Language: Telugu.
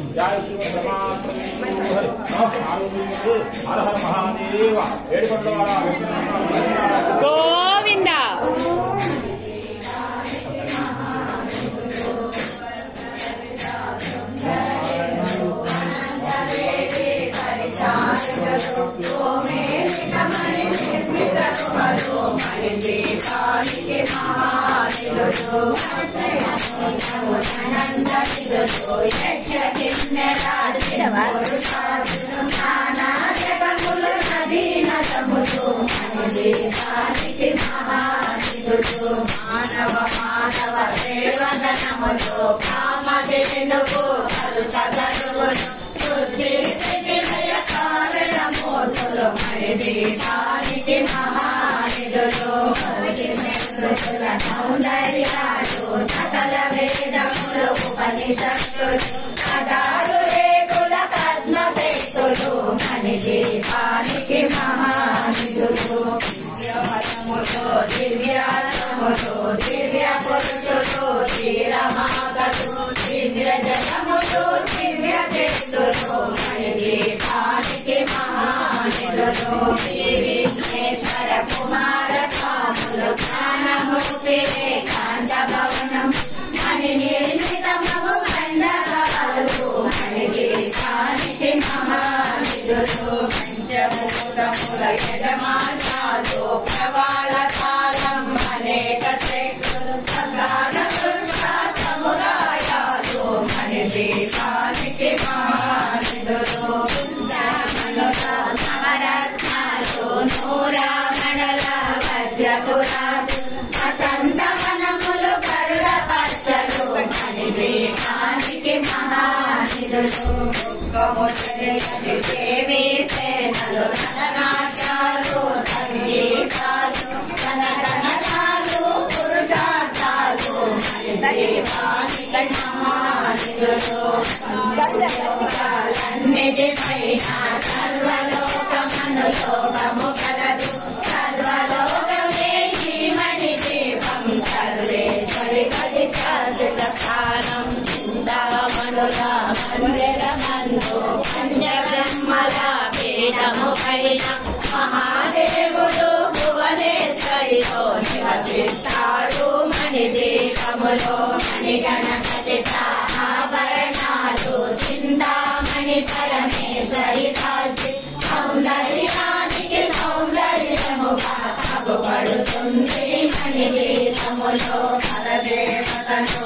जय श्री हर हर महादेव गोविंद మానవ మాధవ సేవనములు కామధేనువు కారణమూర్తులు మణిదీపానికి మహానిధులు సౌందర్యాలు సకల వేదములు ఉపనిషత్తులు పదారు రేకుల పద్మశక్తులు మణిదీపానికి మహానిధులు దివ్యాసములు దివ్య పురుషులు ధీరమాతలు దివ్య జనములు దివ్య చేతులు మణిదీపానికి మహానిధులు విఘ్నేశ్వర కుమార స్వాములు జ్ఞానమూర్తి ఏకాంత భవనం మణి నిర్మితము మండలాలు మణిదీపానికి మహానిధులు పంచభూతముల యజమానాలు ప్రవాళ కాలం అనేక శక్తులు సగాన సముదాయాలు మణిదీపానికి మహానిధులు నవరత్నాలు నూరామణల వజ్రపురాలు వసంతవనములు గరుడ పచ్చలు మణిదీపానికి మహానిధులు దేవీ సేనలు నటనాట్యాలు సంగీతాలు కనకనటాలు పురుషార్థాలు మణిదీపానికి మహానిధులు అన్నిటిపైన సర్వలోకమనులోకము కలదు సర్వలోకమే ఈ మణిదీపం సర్వేశ్వరి పది శాశ్వతకాలం చింతామణుల మందిరమందు పంచబ్రహ్మల పీఠము పైన మహాదేవుడు భువనేశ్వరితో నివసిస్తాడు మణిదీపములో మణిగణపతిత ఆభరణాలు చింతామణి పరమేశ్వరి కాల్చి సౌందర్యానికి సౌందర్యముగా అగుపడుతుంది మణిదీపములో పరదేవతను